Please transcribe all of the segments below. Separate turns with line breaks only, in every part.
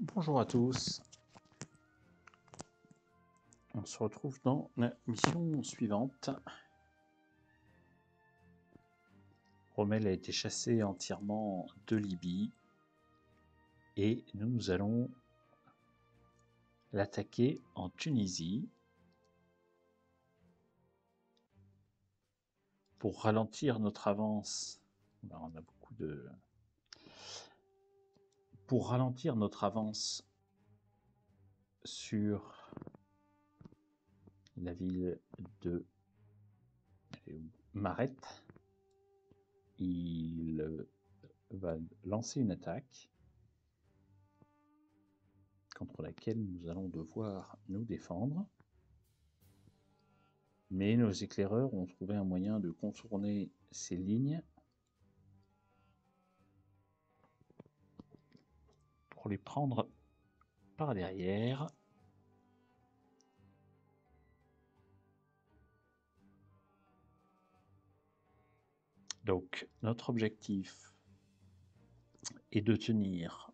Bonjour à tous, on se retrouve dans la mission suivante. Rommel a été chassé entièrement de Libye et nous allons l'attaquer en Tunisie pour ralentir notre avance. Là, on a beaucoup de... Pour ralentir notre avance sur la ville de Marette, il va lancer une attaque contre laquelle nous allons devoir nous défendre. Mais nos éclaireurs ont trouvé un moyen de contourner ces lignes pour les prendre par derrière. Donc notre objectif est de tenir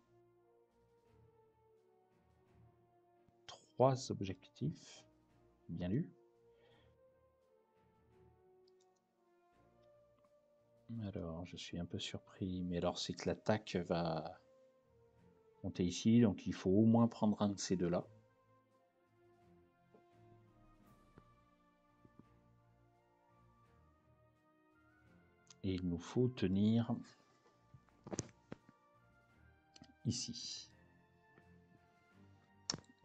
3 objectifs, bien lu. Alors je suis un peu surpris, mais alors c'est que l'attaque va monter ici, donc il faut au moins prendre un de ces deux-là. Et il nous faut tenir ici.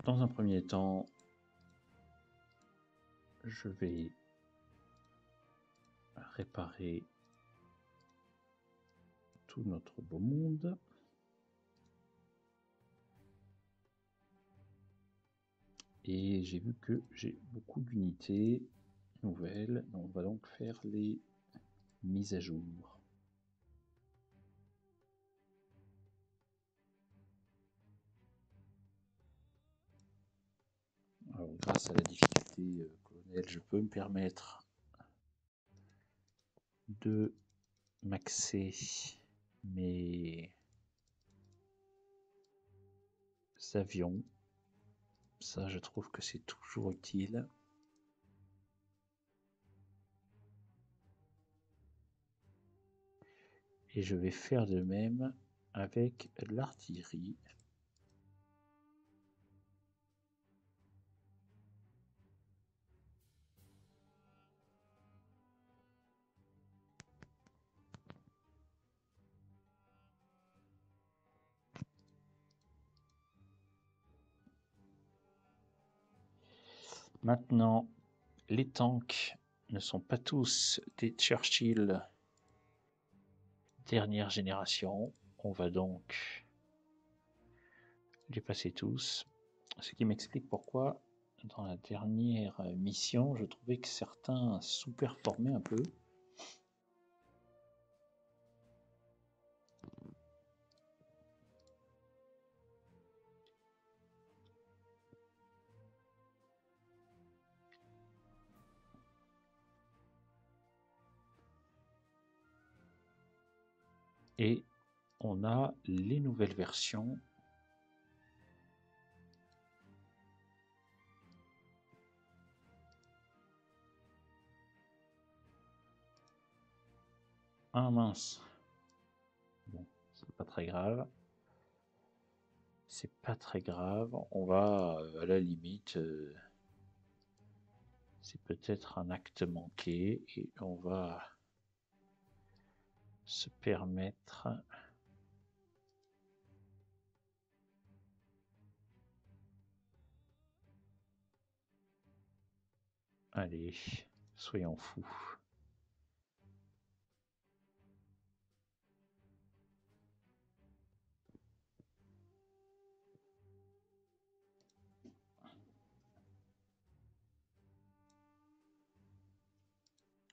Dans un premier temps, je vais réparer tout notre beau monde. Et j'ai vu que j'ai beaucoup d'unités nouvelles. On va donc faire les mises à jour. Alors, grâce à la difficulté colonel, je peux me permettre de maxer mes avions. Ça, je trouve que c'est toujours utile. Et je vais faire de même avec l'artillerie. Maintenant, les tanks ne sont pas tous des Churchill dernière génération. On va donc les passer tous. Ce qui m'explique pourquoi dans la dernière mission, je trouvais que certains sous-performaient un peu. Et on a les nouvelles versions. Ah mince. Bon, c'est pas très grave. C'est pas très grave. On va à la limite. C'est peut-être un acte manqué et on va se permettre. Allez, soyons fous.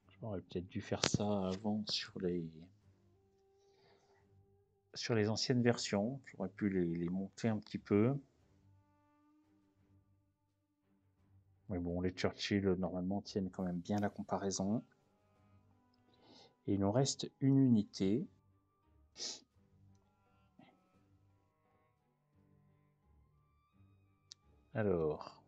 J'aurais peut-être dû faire ça avant sur les anciennes versions. J'aurais pu les monter un petit peu. Mais bon, les Churchill normalement tiennent quand même bien la comparaison. Et il nous reste une unité. Alors,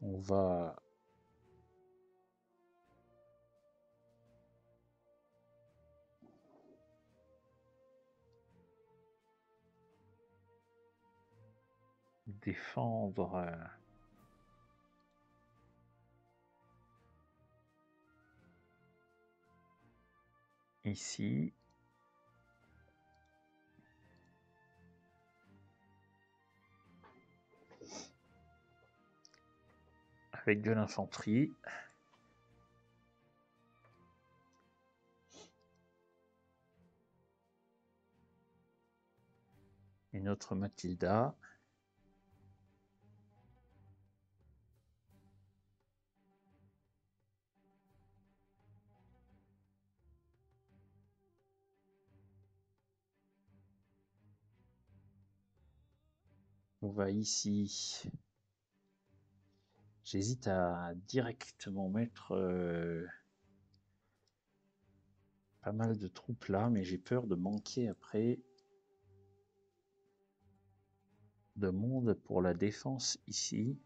on va défendre ici. Avec de l'infanterie. Et notre Mathilda. On va ici. J'hésite à directement mettre pas mal de troupes là, mais j'ai peur de manquer après de monde pour la défense ici.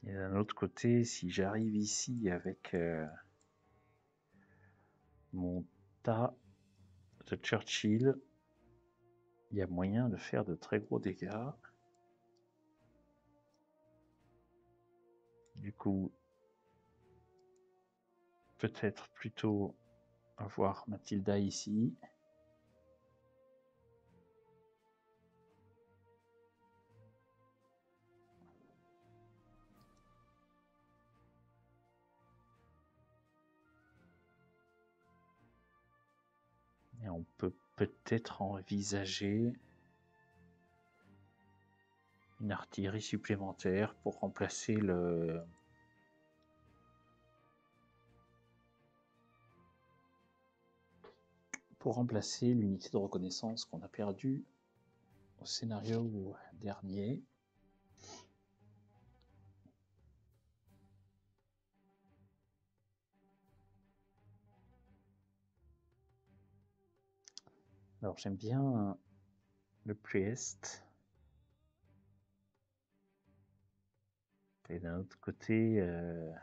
Et d'un autre côté, si j'arrive ici avec mon tas de Churchill, il y a moyen de faire de très gros dégâts. Du coup, peut-être plutôt avoir Mathilda ici. Et on peut peut-être envisager une artillerie supplémentaire pour remplacer l'unité de reconnaissance qu'on a perdue au scénario dernier. Alors j'aime bien le Priest. Et d'un autre côté, la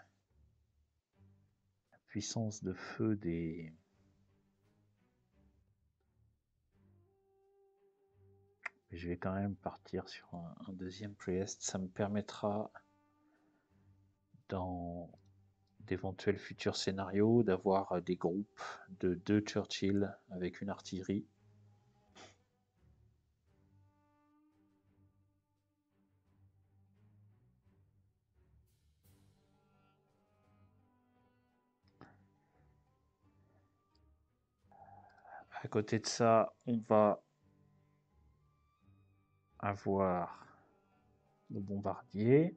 puissance de feu des... Je vais quand même partir sur un deuxième Priest. Ça me permettra, dans d'éventuels futurs scénarios, d'avoir des groupes de 2 Churchill avec une artillerie. À côté de ça, on va avoir nos bombardiers,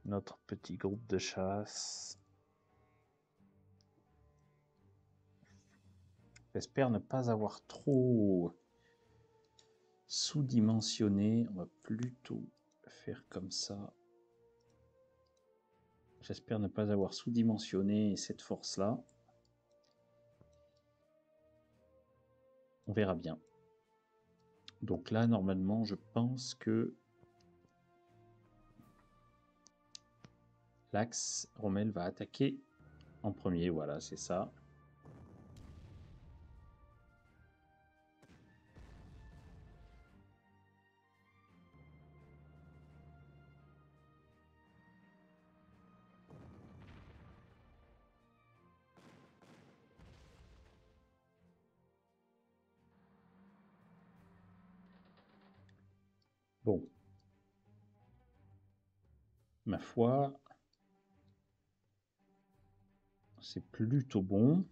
notre petit groupe de chasse. J'espère ne pas avoir trop sous-dimensionné. On va plutôt faire comme ça. J'espère ne pas avoir sous-dimensionné cette force-là. On verra bien. Donc là, normalement, je pense que l'axe Rommel va attaquer en premier. Voilà, c'est ça. Bon. Ma foi, c'est plutôt bon.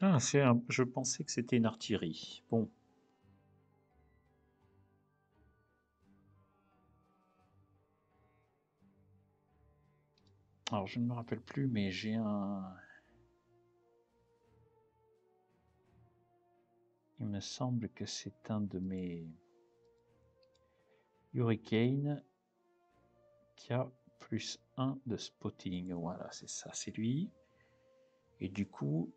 Ah, je pensais que c'était une artillerie. Bon. Alors, je ne me rappelle plus, mais j'ai un... Il me semble que c'est un de mes Hurricane qui a +1 de spotting. Voilà, c'est ça, c'est lui. Et du coup,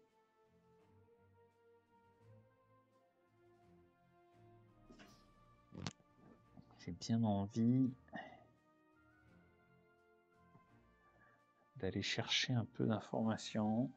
j'ai bien envie d'aller chercher un peu d'informations.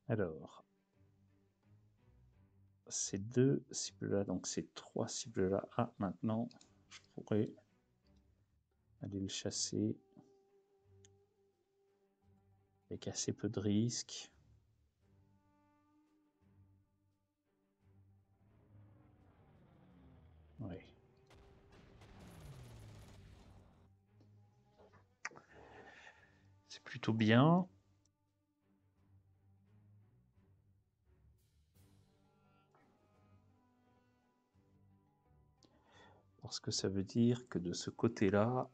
Alors, ces deux cibles-là, donc ces trois cibles-là, ah, maintenant, je pourrais aller le chasser avec assez peu de risques. Oui. C'est plutôt bien. Parce que ça veut dire que de ce côté-là,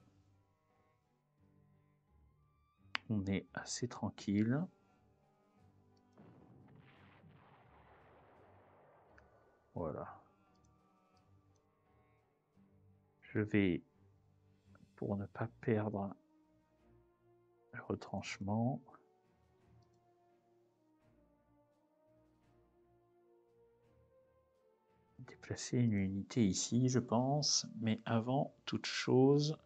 on est assez tranquille. Voilà. Je vais, pour ne pas perdre le retranchement, déplacer une unité ici, je pense. Mais avant toute chose,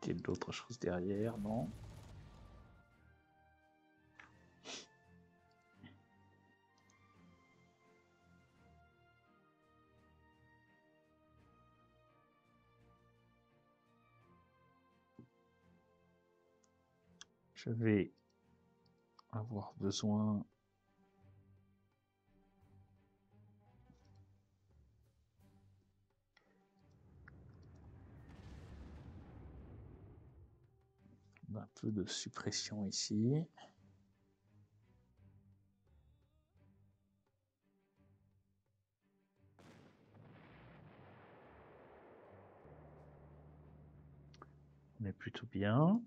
il y a d'autres choses derrière, non? Je vais avoir besoin d'un peu de suppression ici. On est plutôt bien.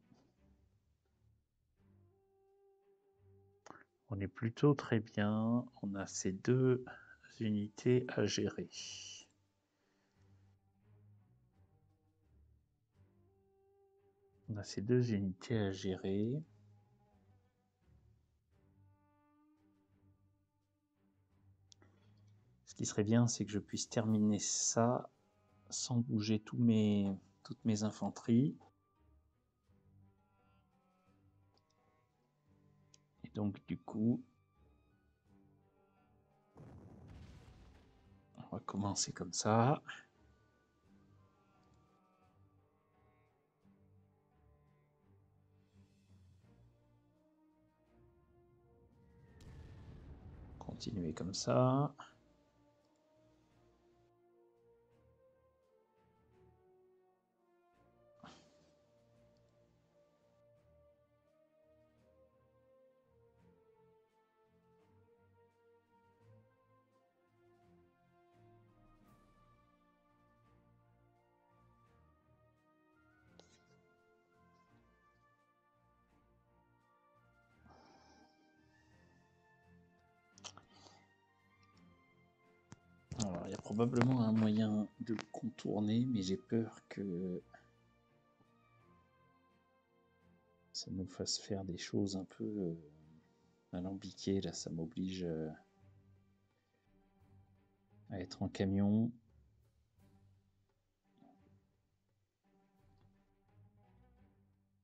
On est plutôt très bien. On a ces deux unités à gérer. On a ces deux unités à gérer. Ce qui serait bien, c'est que je puisse terminer ça sans bouger toutes mes infanteries. Et donc, du coup, On va commencer comme ça. Continuer comme ça. Alors, il y a probablement un moyen de le contourner, mais j'ai peur que ça nous fasse faire des choses un peu alambiquées. Là, ça m'oblige à être en camion.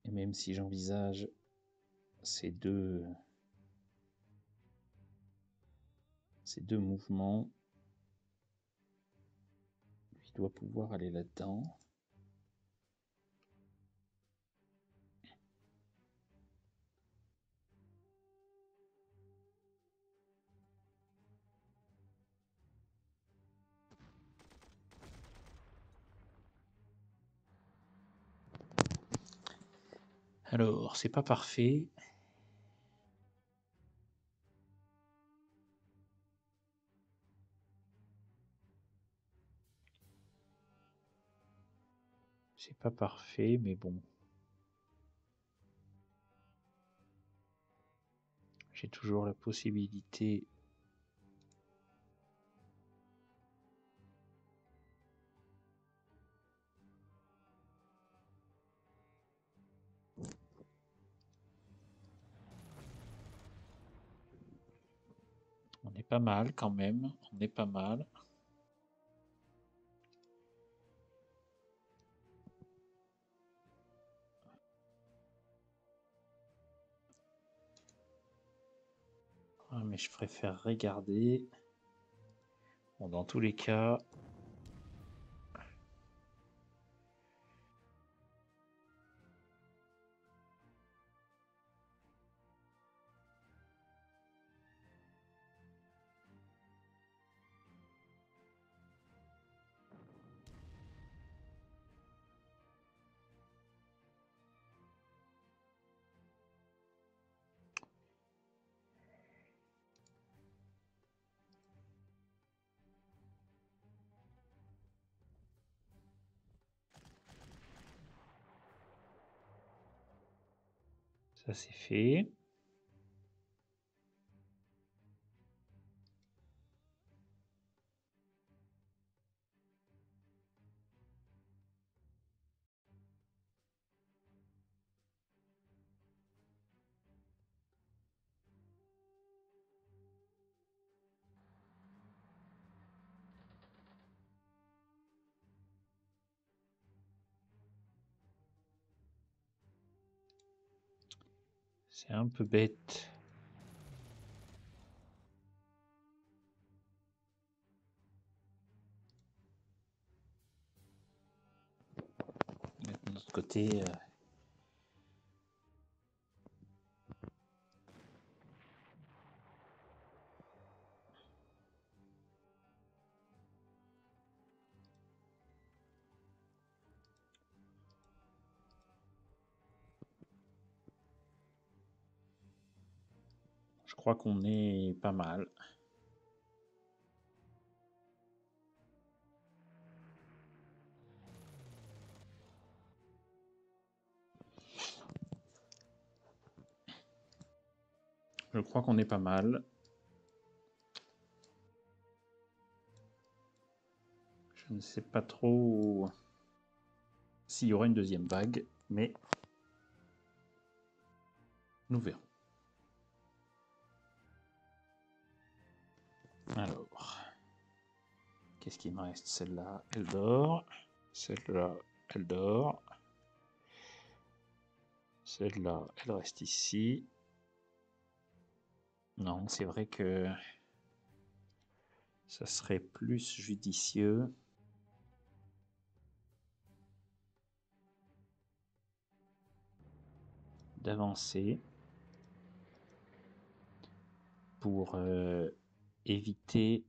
Et même si j'envisage ces deux mouvements, lui doit pouvoir aller là-dedans. Alors, c'est pas parfait. C'est pas parfait, mais bon. J'ai toujours la possibilité on est pas mal quand même, on est pas mal. Ah, mais je préfère regarder. Bon, dans tous les cas, ça c'est fait. C'est un peu bête. Mais de notre côté, je crois qu'on est pas mal. Je crois qu'on est pas mal. Je ne sais pas trop s'il y aura une deuxième vague, mais nous verrons. Alors, qu'est-ce qui me reste? Celle-là, elle dort. Celle-là, elle dort. Celle-là, elle reste ici. Non, c'est vrai que ça serait plus judicieux d'avancer pour éviter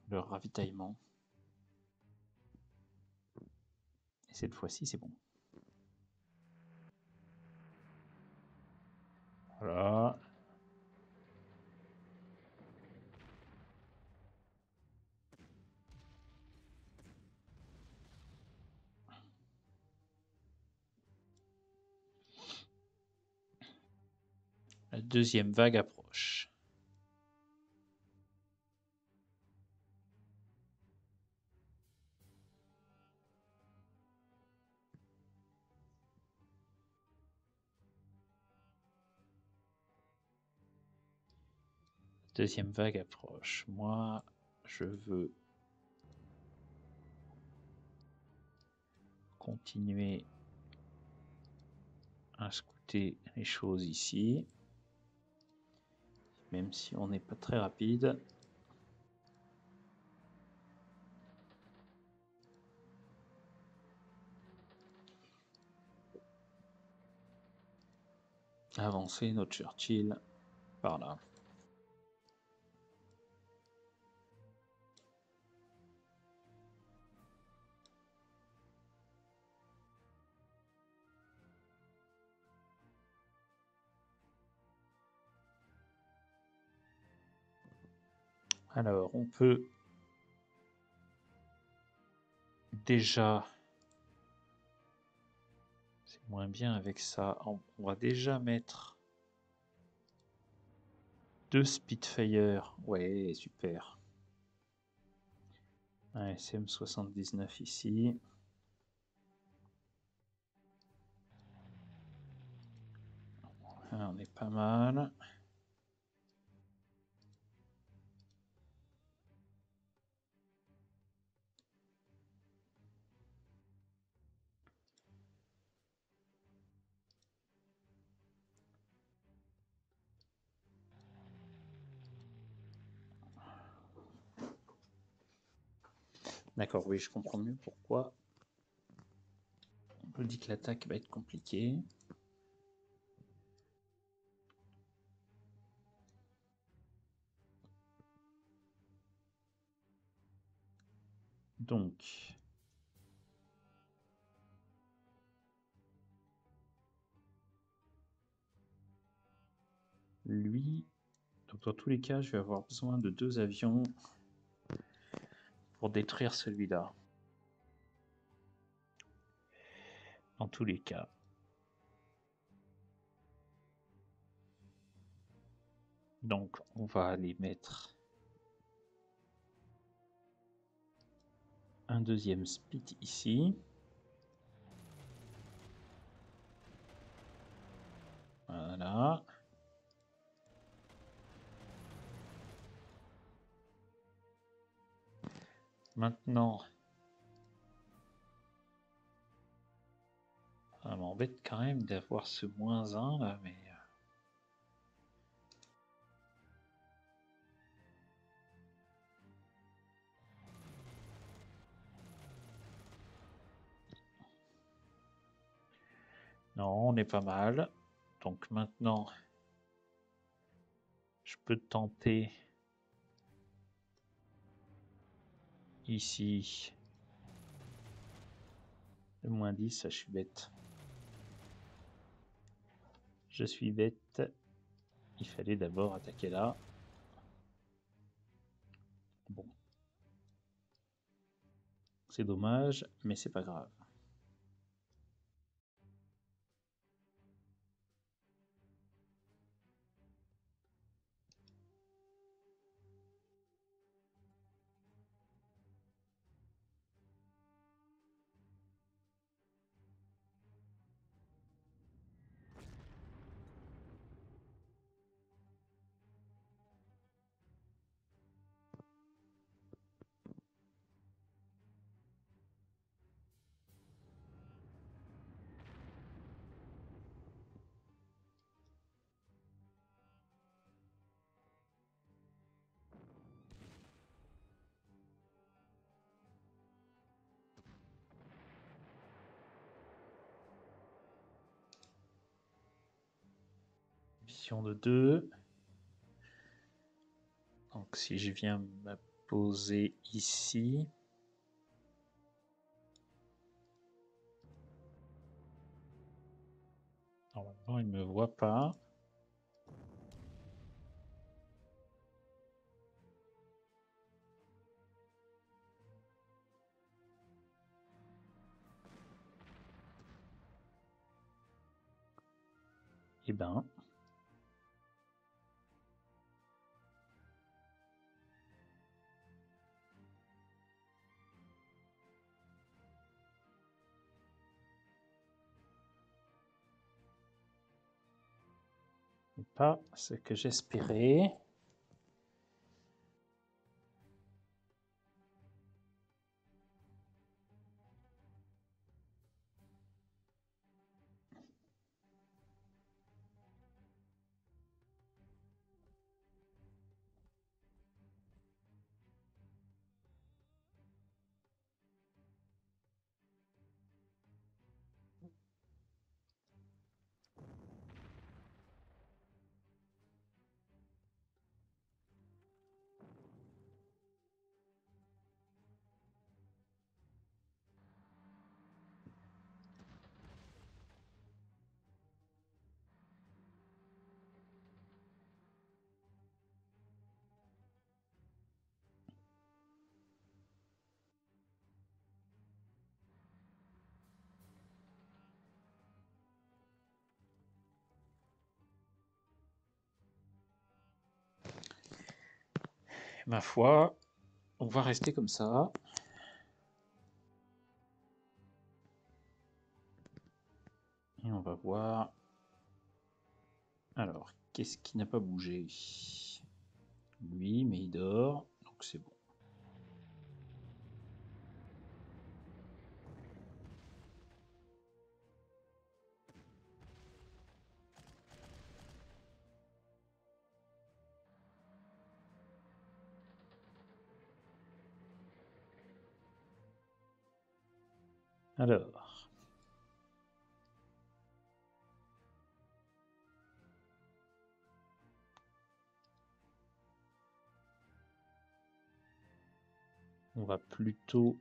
le ravitaillement. Et cette fois-ci, c'est bon. Voilà. La deuxième vague approche. Deuxième vague approche. Moi, je veux continuer à scouter les choses ici, même si on n'est pas très rapide. Avancer notre Churchill par là. Alors, on peut déjà, c'est moins bien avec ça, on va déjà mettre 2 Spitfire. Ouais, super. Un SM-79 ici. Ah, on est pas mal. D'accord, oui, je comprends mieux pourquoi on dit que l'attaque va être compliquée. Donc, lui, donc dans tous les cas, je vais avoir besoin de 2 avions pour détruire celui-là. Dans tous les cas. Donc, on va aller mettre un deuxième split ici. Voilà. Maintenant, ça m'embête quand même d'avoir ce -1 là, mais... Non, on est pas mal. Donc maintenant, je peux tenter ici le -10, ça, je suis bête. Je suis bête. Il fallait d'abord attaquer là. Bon. C'est dommage, mais c'est pas grave. position de 2. Donc si je viens me poser ici, normalement il ne me voit pas. Eh ben, pas ce que j'espérais. Ma foi, on va rester comme ça. Et on va voir. Alors, qu'est-ce qui n'a pas bougé? Lui, mais il dort, donc c'est bon. Alors, on va plutôt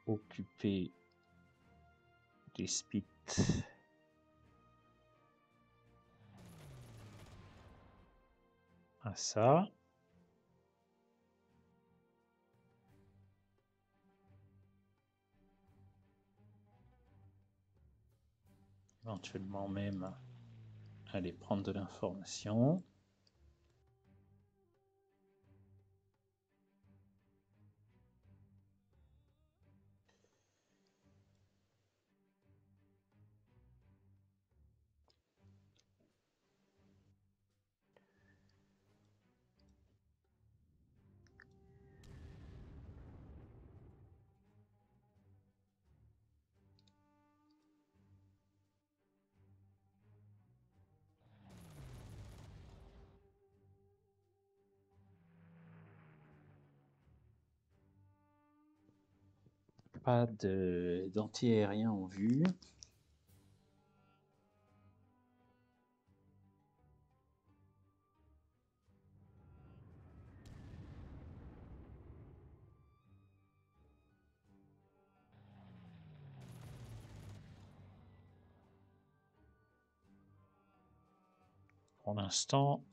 occuper des spits à ça. Éventuellement même aller prendre de l'information. Pas d'anti-aérien en vue. Pour l'instant,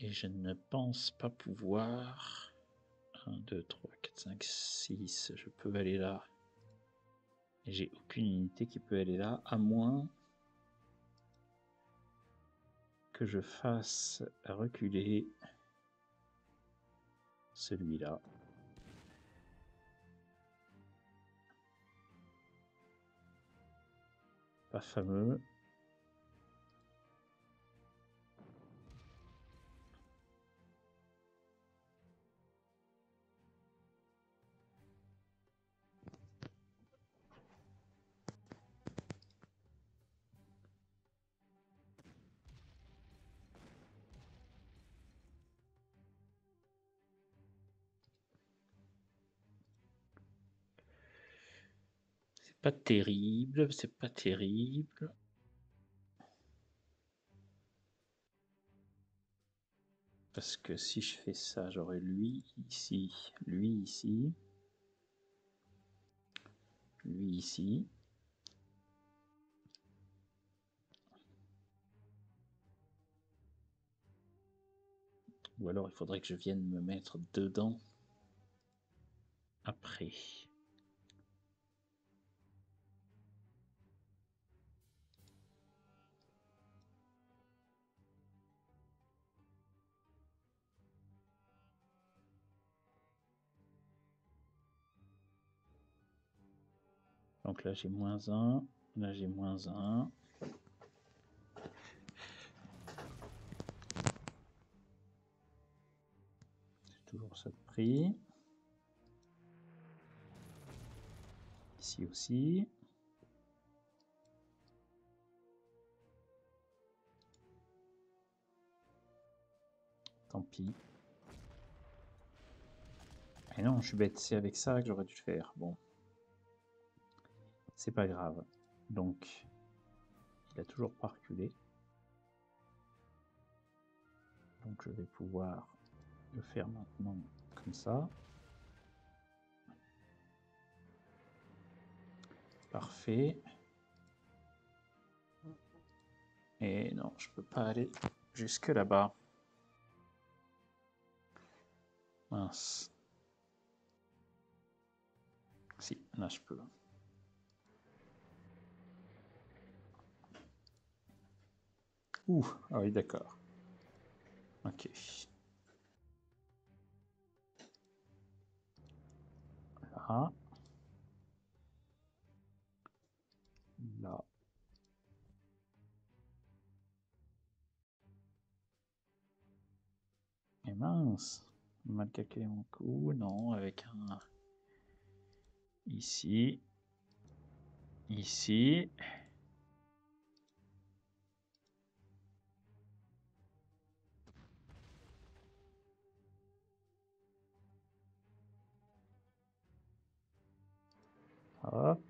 et je ne pense pas pouvoir. 1, 2, 3, 4, 5, 6, je peux aller là. Et j'ai aucune unité qui peut aller là, à moins que je fasse reculer celui-là. Pas fameux. pas terrible, c'est pas terrible. Parce que si je fais ça, j'aurai lui ici, lui ici, lui ici. Ou alors il faudrait que je vienne me mettre dedans après. Donc là j'ai -1, là j'ai -1. C'est toujours ça de prix. Ici aussi. Tant pis. Et non, je suis bête, c'est avec ça que j'aurais dû le faire. Bon. C'est pas grave. Donc, il a toujours pas reculé. Donc je vais pouvoir le faire maintenant comme ça. Parfait. Et non, je peux pas aller jusque là-bas. Mince. Si, là je peux. Ouh, ah oui, d'accord. Ok. Là. Là. Et mince. Mal calculé mon coup. Non, avec un... Ici. Ici. Hop.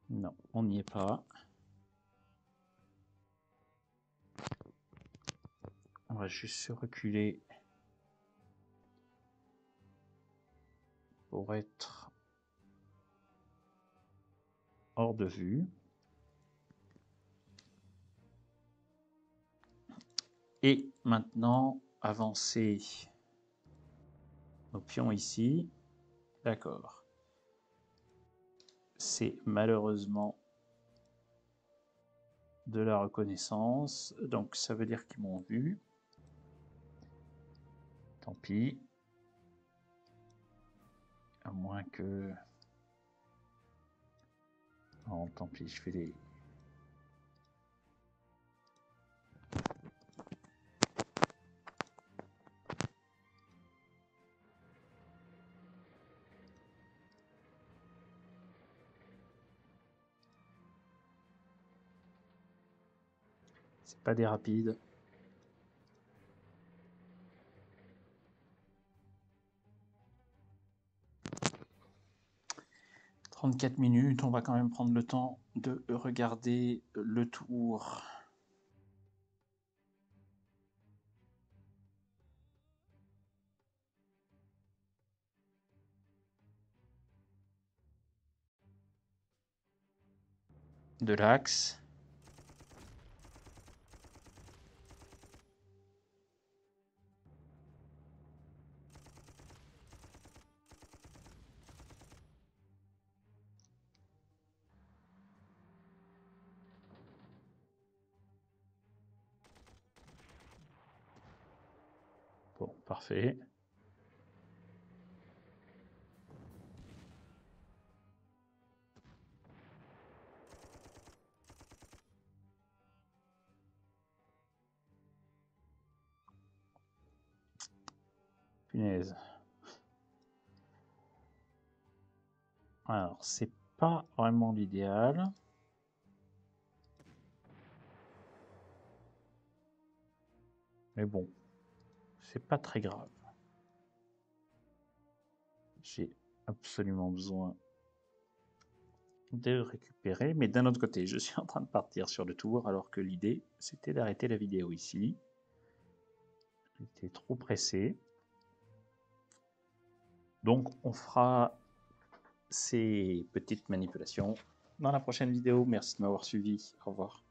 Non, on n'y est pas. On va juste se reculer pour être hors de vue. Et maintenant, avancer nos pions ici. D'accord. C'est malheureusement de la reconnaissance. Donc ça veut dire qu'ils m'ont vu. Tant pis. À moins que... Non, tant pis, je fais les... C'est pas des rapides. « 34 minutes, on va quand même prendre le temps de regarder le tour. De l'axe. Bon, parfait. Punaise. Alors, c'est pas vraiment l'idéal. Mais bon, c'est pas très grave. J'ai absolument besoin de récupérer, mais d'un autre côté, je suis en train de partir sur le tour, alors que l'idée, c'était d'arrêter la vidéo ici. J'étais trop pressé. Donc, on fera ces petites manipulations dans la prochaine vidéo. Merci de m'avoir suivi. Au revoir.